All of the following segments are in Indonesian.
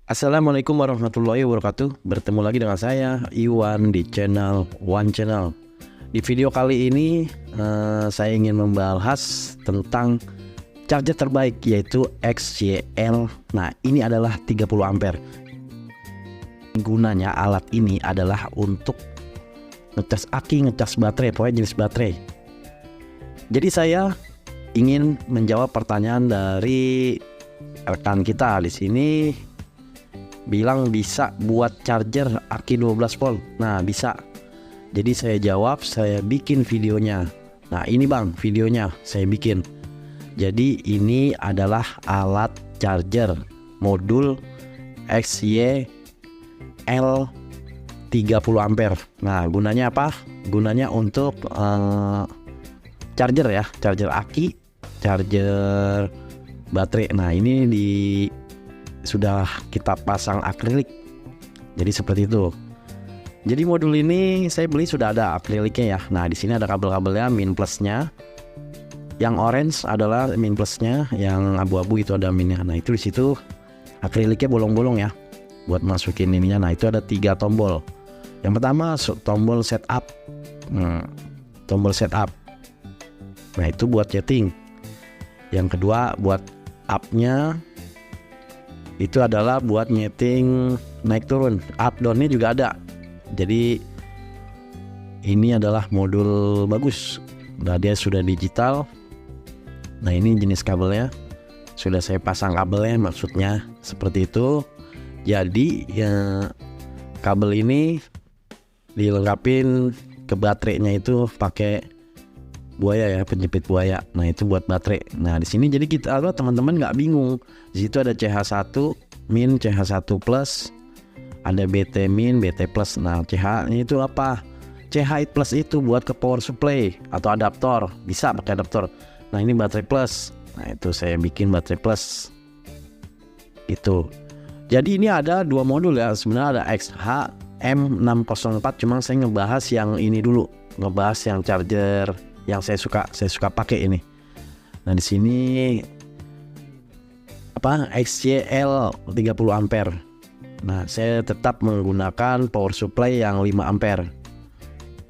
Assalamualaikum warahmatullahi wabarakatuh. Bertemu lagi dengan saya Iwan di channel One Channel. Di video kali ini saya ingin membahas tentang charger terbaik, yaitu XYL. Nah, ini adalah 30 ampere. Gunanya alat ini adalah untuk ngecas aki, ngecas baterai, pokoknya jenis baterai. Jadi saya ingin menjawab pertanyaan dari rekan kita di sini, bilang bisa buat charger aki 12 volt. Nah, bisa. Jadi saya jawab, saya bikin videonya. Nah, ini Bang, videonya saya bikin. Jadi ini adalah alat charger modul XYL 30 ampere. Nah, gunanya apa? Gunanya untuk charger ya, charger aki, charger baterai. Nah, ini sudah kita pasang akrilik, jadi seperti itu. Jadi modul ini saya beli sudah ada akriliknya ya. Nah, di sini ada kabel-kabelnya, min plusnya. Yang orange adalah min plusnya, yang abu-abu itu ada minnya. Nah, itu di situ akriliknya bolong-bolong ya, buat masukin ininya. Nah, itu ada 3 tombol. Yang pertama tombol setup, tombol setup. Nah, itu buat setting. Yang kedua buat up-nya, itu adalah buat nyeting naik turun, up down-nya juga ada. Jadi ini adalah modul bagus. Nah, dia sudah digital. Nah, ini jenis kabelnya, sudah saya pasang kabelnya, maksudnya seperti itu. Jadi ya, kabel ini dilengkapin ke baterainya itu pakai buaya ya, penjepit buaya. Nah, itu buat baterai. Nah, di sini jadi kita teman-teman nggak bingung. Di situ ada CH1 min, CH1 plus, ada BT min, BT plus. Nah, CH itu apa? CH plus itu buat ke power supply atau adaptor, bisa pakai adaptor. Nah, ini baterai plus. Nah, itu saya bikin baterai plus. Itu. Jadi ini ada 2 modul ya. Sebenarnya ada XHM604, cuma saya ngebahas yang ini dulu, ngebahas yang charger yang saya suka pakai ini. Nah, di sini apa? XYL 30 ampere. Nah, saya tetap menggunakan power supply yang 5 ampere.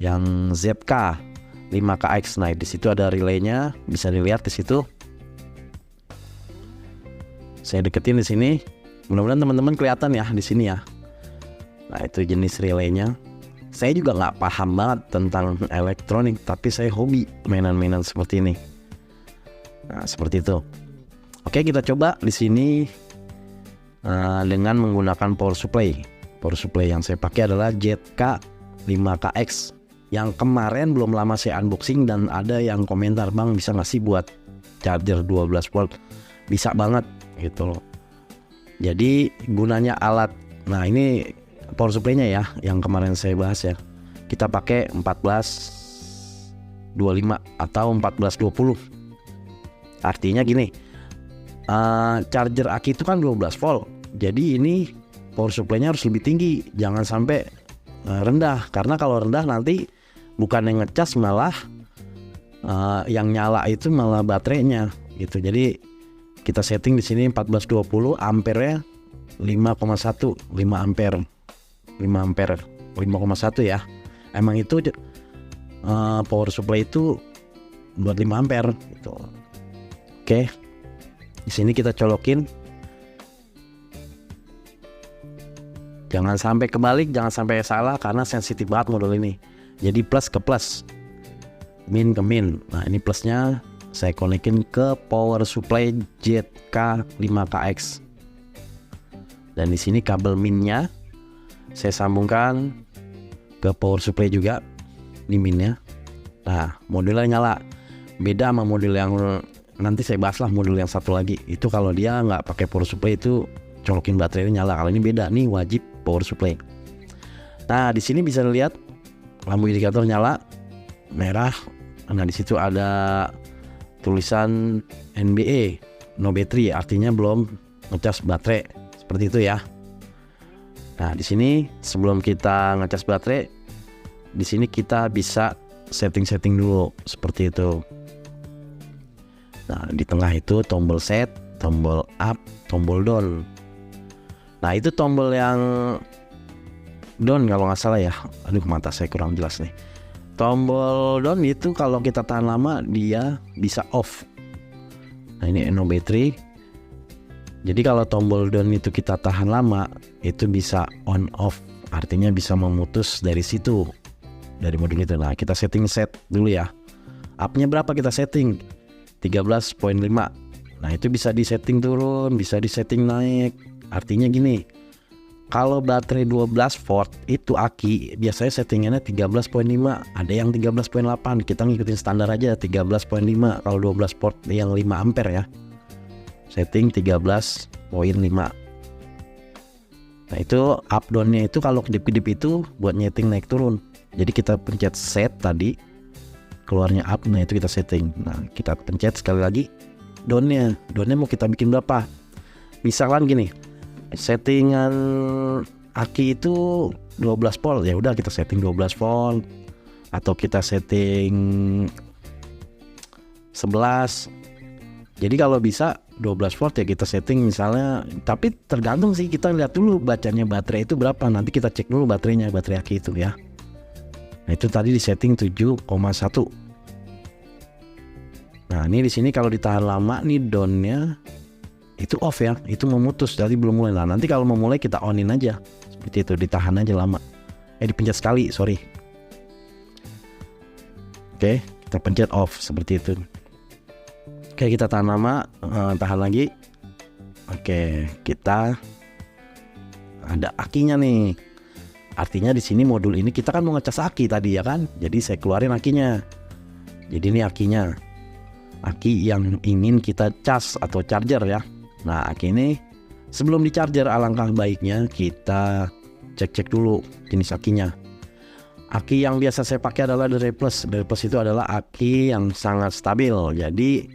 Yang ZK 5KX. Nah, di situ ada relaynya, bisa dilihat di situ. Saya deketin di sini. Mudah-mudahan teman-teman kelihatan ya di sini ya. Nah, itu jenis relaynya. Saya juga nggak paham banget tentang elektronik, tapi saya hobi mainan-mainan seperti ini. Nah, seperti itu. Oke, kita coba di sini dengan menggunakan power supply. Power supply yang saya pakai adalah ZK 5KX. Yang kemarin belum lama saya unboxing dan ada yang komentar, "Bang, bisa nggak sih buat charger 12 volt?" Bisa banget gitu loh. Jadi gunanya alat. Nah, ini power supply-nya ya, yang kemarin saya bahas ya. Kita pakai 1425 atau 1420. Artinya gini, charger aki itu kan 12 volt. Jadi ini power supply-nya harus lebih tinggi, jangan sampai rendah. Karena kalau rendah nanti bukan yang ngecas, malah yang nyala itu malah baterainya gitu. Jadi kita setting di sini 1420, ampere-nya 5,1, 5 ampere. 5,1 ya. Emang itu power supply itu buat 5 ampere gitu. Oke. Di sini kita colokin. Jangan sampai kebalik, jangan sampai salah karena sensitif banget modul ini. Jadi plus ke plus, min ke min. Nah, ini plusnya saya konekin ke power supply ZK 5KX. Dan di sini kabel minnya saya sambungkan ke power supply juga di minnya. Nah, modulnya nyala. Beda sama modul yang nanti saya bahas lah, modul yang satu lagi. Itu kalau dia nggak pakai power supply itu colokin baterainya nyala. Kalau ini beda, nih wajib power supply. Nah, di sini bisa lihat lampu indikator nyala merah. Nah, di situ ada tulisan NBE, no battery, artinya belum ngecas baterai. Seperti itu ya. Nah, di sini sebelum kita ngecas baterai, di sini kita bisa setting dulu seperti itu. Nah, di tengah itu tombol set, tombol up, tombol down. Nah itu tombol yang down kalau nggak salah ya. Aduh mata saya kurang jelas nih. Tombol down itu kalau kita tahan lama dia bisa off. Nah ini NO battery. Jadi kalau tombol down itu kita tahan lama, itu bisa on off. Artinya bisa memutus dari situ, dari modul itu. Nah kita setting set dulu ya. Up-nya berapa kita setting? 13.5. Nah itu bisa disetting turun, bisa disetting naik. Artinya gini, kalau baterai 12 volt itu aki biasanya settingannya 13.5, ada yang 13.8. Kita ngikutin standar aja 13.5 kalau 12 volt yang 5 ampere ya. Setting 13.5. Nah itu up down-nya itu kalau kedip-kedip itu buat nyeting naik turun. Jadi kita pencet set tadi, keluarnya up, nah itu kita setting. Nah kita pencet sekali lagi down-nya mau kita bikin berapa? Misalkan gini, settingan aki itu 12 volt, ya udah kita setting 12 volt, atau kita setting 11. Jadi kalau bisa 12 volt ya kita setting misalnya, tapi tergantung sih, kita lihat dulu bacanya baterai itu berapa, nanti kita cek dulu baterainya, baterai aki itu ya. Nah itu tadi di setting 7,1. Nah ini di sini kalau ditahan lama nih downnya itu off ya, itu memutus, jadi belum mulai. Nah nanti kalau mau mulai kita onin aja seperti itu, ditahan aja lama, dipencet sekali, sorry. Oke, kita pencet off seperti itu. Oke, kita tahan lama, tahan lagi. Oke, kita ada akinya nih. Artinya di sini modul ini kita kan mau ngecas aki tadi ya kan, jadi saya keluarin akinya. Jadi ini akinya, aki yang ingin kita cas atau charger ya. Nah aki ini sebelum di charger alangkah baiknya kita cek dulu jenis akinya. Aki yang biasa saya pakai adalah dari plus. Dari plus itu adalah aki yang sangat stabil. Jadi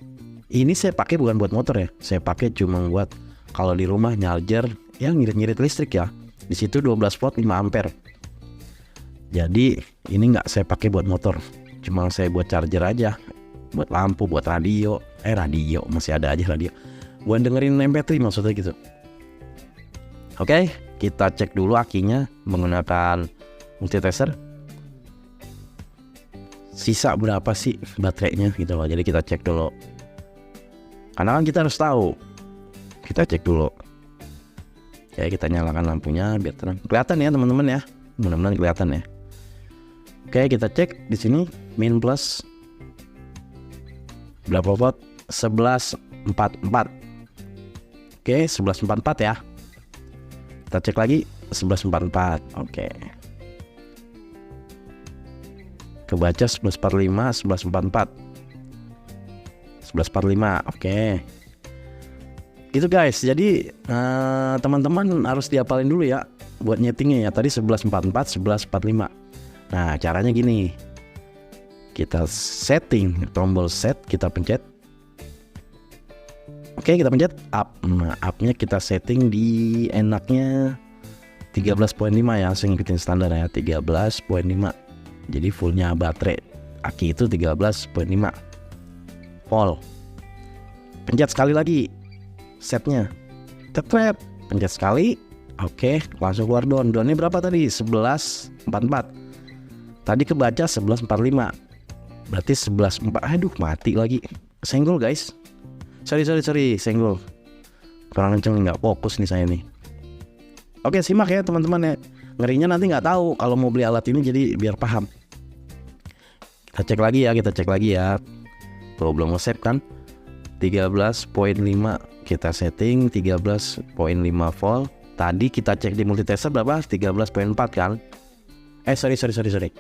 ini saya pakai bukan buat motor ya, saya pakai cuma buat kalau di rumah nyarger yang ngirit-ngirit listrik ya. Di situ 12 volt 5 ampere. Jadi ini nggak saya pakai buat motor, cuma saya buat charger aja, buat lampu, buat radio. Radio masih ada aja radio, buat dengerin MP3 maksudnya gitu. Oke, kita cek dulu akinya menggunakan multitester. Sisa berapa sih baterainya gitu loh. Jadi kita cek dulu, karena kan kita harus tahu. Kita cek dulu. Oke, kita nyalakan lampunya biar terang. Kelihatan ya teman-teman ya, mudah-mudahan kelihatan ya. Oke, kita cek di sini min plus berapa watt? 1144. Oke, 1144 ya. Kita cek lagi 1144. Oke. Kebaca 1145, 1144. 1145. Oke. Gitu guys. Jadi teman-teman harus dihafalin dulu ya buat nyetingnya ya. Tadi 1144, 1145. Nah, caranya gini. Kita setting tombol set, kita pencet. Oke, kita pencet up. Nah, up-nya kita setting di enaknya 13.5 ya, saya ngikutin standar ya, 13.5. Jadi fullnya baterai aki itu 13.5 volt. Pencet sekali lagi setnya. Tetep pencet sekali. Oke, langsung keluar down. Downnya berapa tadi? 1144. Tadi kebaca 1145. Berarti 11.4. Aduh, mati lagi. Senggol guys. Sorry, senggol. Kurang kenceng, nggak fokus nih saya nih. Oke, simak ya teman-teman ya. Ngerinya nanti nggak tahu kalau mau beli alat ini, jadi biar paham. Kita cek lagi ya. Tuh belum nge-save kan. 13.5 kita setting 13.5 volt. Tadi kita cek di multitester berapa? 13.4 kan. Sorry 13.5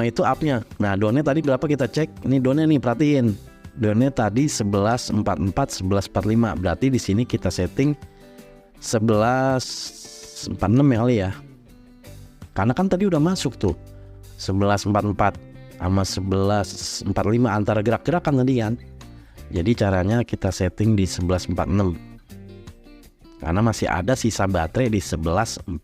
itu up-nya. Nah down-nya tadi berapa kita cek? Ini down-nya nih, perhatiin. Down-nya tadi 11.44, 11.45. Berarti di sini kita setting 11.46 ya kali ya. Karena kan tadi udah masuk tuh 11.44 sama 11.45 antara gerak-gerakan tadi kan. Jadi caranya kita setting di 11.46. Karena masih ada sisa baterai di 11.45.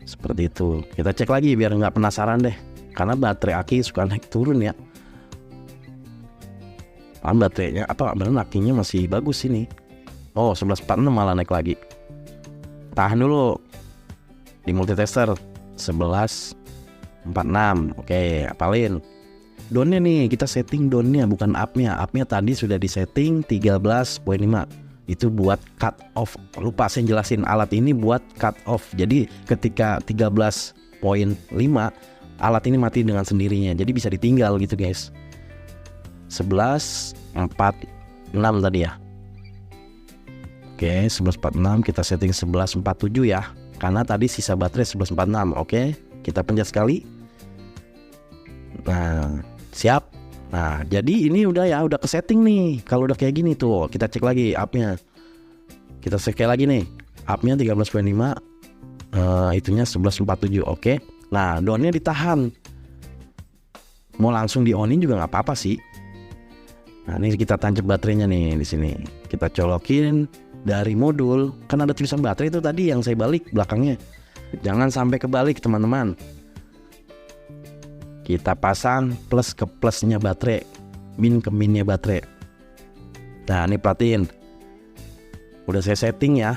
Seperti itu. Kita cek lagi biar nggak penasaran deh. Karena baterai aki suka naik turun ya. Baterainya apa? Bener akinya masih bagus ini. Oh, 1146 malah naik lagi. Tahan dulu di multitester 1146. Oke, apalin. Downnya nih, kita setting downnya bukan upnya. Upnya tadi sudah disetting 13.5. Itu buat cut off. Lupa saya jelasin, alat ini buat cut off. Jadi ketika 13.5 alat ini mati dengan sendirinya. Jadi bisa ditinggal gitu guys. 11.46 tadi ya. Oke, 11.46 kita setting 11.47 ya. Karena tadi sisa baterai 11.46. Oke, kita pencet sekali. Nah, siap. Nah, jadi ini udah ke setting nih. Kalau udah kayak gini tuh, kita cek lagi up-nya. Kita cek lagi nih. Up-nya 13.5, itunya 11.47. Oke. Nah, down-nya ditahan. Mau langsung di-on-in juga nggak apa-apa sih. Nah, ini kita tancap baterainya nih di sini. Kita colokin dari modul. Kan ada tulisan baterai itu tadi yang saya balik belakangnya. Jangan sampai kebalik, teman-teman. Kita pasang plus ke plusnya baterai, min ke minnya baterai. Nah, ini perhatiin. Udah saya setting ya.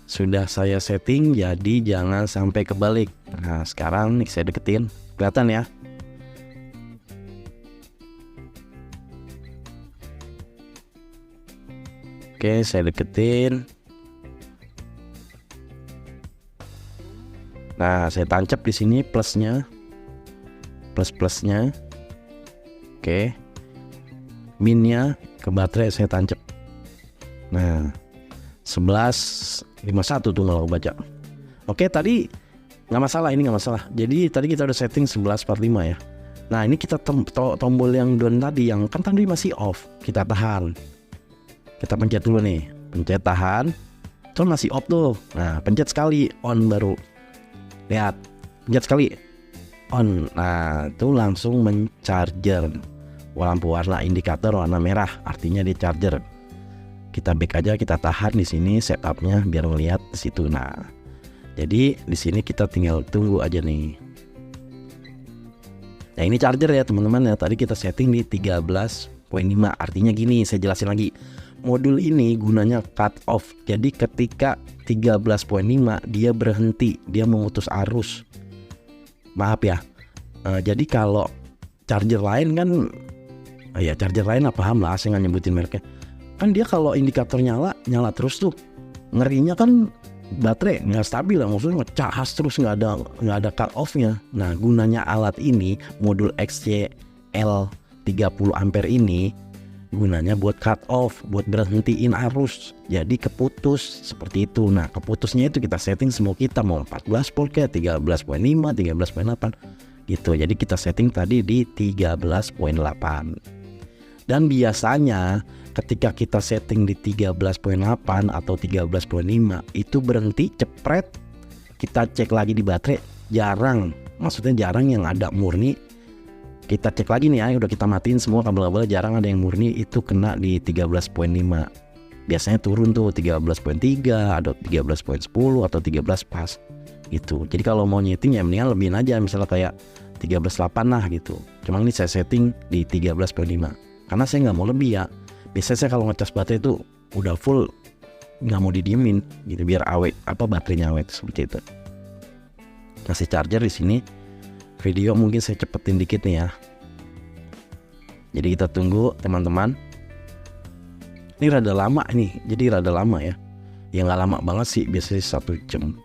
Sudah saya setting, jadi jangan sampai kebalik. Nah, sekarang nih saya deketin. Kelihatan ya. Oke, saya deketin. Nah, saya tancap di sini plusnya. Plus-plusnya. Oke. Minnya ke baterai saya tancap. Nah, 11.51 tuh kalau baca. Oke, tadi nggak masalah, ini nggak masalah. Jadi tadi kita udah setting 11.45 ya. Nah, ini kita tombol yang down tadi, yang kan tadi masih off, kita tahan. Kita pencet dulu nih, pencet tahan. Terus masih off tuh. Nah, pencet sekali on baru. Lihat, pencet sekali on. Nah, itu langsung mencharger. Lampu warna indikator warna merah, artinya di charger. Kita back aja, kita tahan di sini setupnya biar melihat di situ. Nah, jadi di sini kita tinggal tunggu aja nih. Nah, ini charger ya teman-teman ya. Tadi kita setting di 13.5. Artinya gini, saya jelasin lagi. Modul ini gunanya cut off. Jadi ketika 13.5 dia berhenti, dia memutus arus. Maaf ya. Jadi kalau charger lain kan, ya charger lain apa paham lah, saya nggak nyebutin mereknya. Kan dia kalau indikator nyala terus tuh. Ngerinya kan baterai nggak stabil lah, maksudnya ngecas terus nggak ada cut off-nya. Nah, gunanya alat ini, modul XCL 30 ampere ini gunanya buat cut off, buat berhentiin arus. Jadi keputus seperti itu. Nah, keputusnya itu kita setting semua, kita mau 14 volt kayak 13.5, 13.8 gitu. Jadi kita setting tadi di 13.8. Dan biasanya ketika kita setting di 13.8 atau 13.5 itu berhenti cepret, kita cek lagi di baterai, jarang yang ada murni. Kita cek lagi nih ya, udah kita matiin semua kabel-kabel, jarang ada yang murni itu kena di 13.5. Biasanya turun tuh 13.3 atau 13.10 atau 13 pas gitu. Jadi kalau mau nyeting ya mendingan lebihin aja, misalnya kayak 13.8 lah gitu. Cuma ini saya setting di 13.5 karena saya nggak mau lebih ya. Biasanya saya kalau ngecas baterai itu udah full, nggak mau didiemin gitu biar awet, baterainya awet seperti itu. Kasih charger di sini. Video mungkin saya cepetin dikit nih ya. Jadi kita tunggu teman-teman. Ini rada lama nih, jadi rada lama ya. Ya nggak lama banget sih, biasanya 1 jam.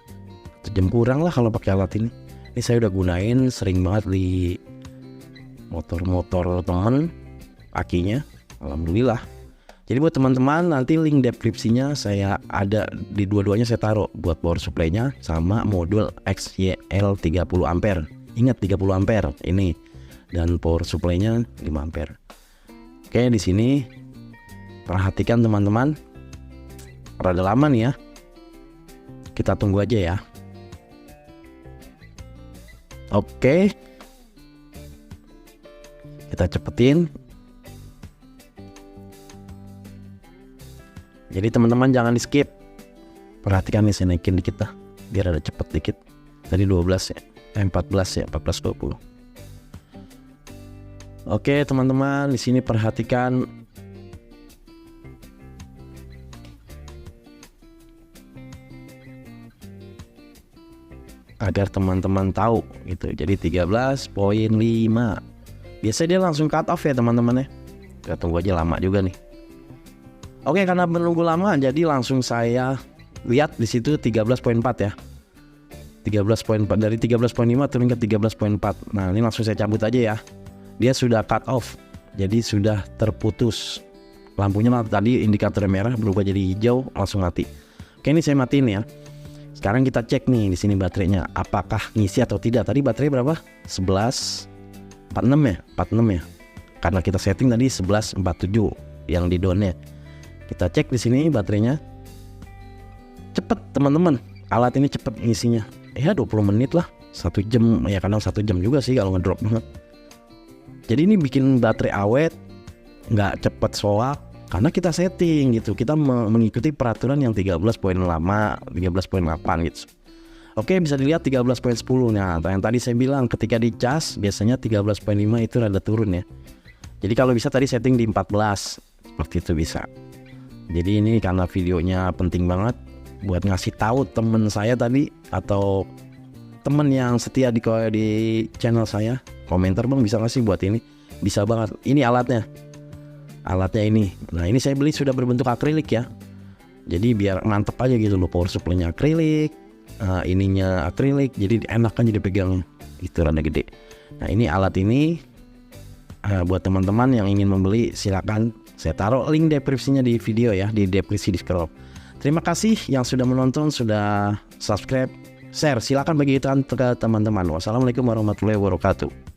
1 jam kurang lah kalau pakai alat ini. Ini saya udah gunain sering banget di motor-motor temen, akinya. Alhamdulillah. Jadi buat teman-teman, nanti link deskripsinya saya ada di dua-duanya, saya taruh buat power supply-nya sama modul XCL 30 ampere. Ingat 30 ampere ini, dan power supply-nya 5 ampere. Oke, di sini perhatikan teman-teman. Rada lama nih ya. Kita tunggu aja ya. Oke. Kita cepetin. Jadi teman-teman jangan di skip. Perhatikan nih, saya naikin dikit dah biar ada cepet dikit. Tadi 12 ya. 14 ya, 14.20. Oke teman-teman, di sini perhatikan agar teman-teman tahu gitu. Jadi 13.5. Biasanya dia langsung cut off ya teman-teman ya. Kita tunggu aja, lama juga nih. Oke, karena menunggu lama jadi langsung saya lihat di situ 13.4 ya. 13.4 dari 13.5 turun ke 13.4. Nah, ini langsung saya cabut aja ya. Dia sudah cut off. Jadi sudah terputus. Lampunya tadi indikator merah berubah jadi hijau, langsung mati. Oke, ini saya matiin ya. Sekarang kita cek nih di sini baterainya apakah ngisi atau tidak. Tadi baterai berapa? 11.46 ya, 46 ya. Karena kita setting tadi 11.47 yang di down-nya. Kita cek di sini baterainya. Cepet teman-teman. Alat ini cepet ngisinya. Ya 20 menit lah. 1 jam ya, kadang 1 jam juga sih kalau ngedrop banget. Jadi ini bikin baterai awet, nggak cepet soak. Karena kita setting gitu, kita mengikuti peraturan yang 13.8 gitu. Oke, bisa dilihat 13.10. Nah, yang tadi saya bilang ketika dicas biasanya 13.5 itu rada turun ya. Jadi kalau bisa tadi setting di 14, seperti itu bisa. Jadi ini karena videonya penting banget buat ngasih tahu temen saya tadi atau temen yang setia di channel saya. Komentar bang bisa nggak sih buat ini? Bisa banget. Ini alatnya ini. Nah, ini saya beli sudah berbentuk akrilik ya. Jadi biar mantep aja gitu loh, power supply-nya akrilik, ininya akrilik, jadi enak kan jadi pegangnya. Itu rada gede. Nah, ini alat ini buat teman-teman yang ingin membeli silakan, saya taruh link deskripsinya di video ya, di deskripsi di scroll. Terima kasih yang sudah menonton, sudah subscribe, share, silakan bagikan ke teman-teman. Wassalamualaikum warahmatullahi wabarakatuh.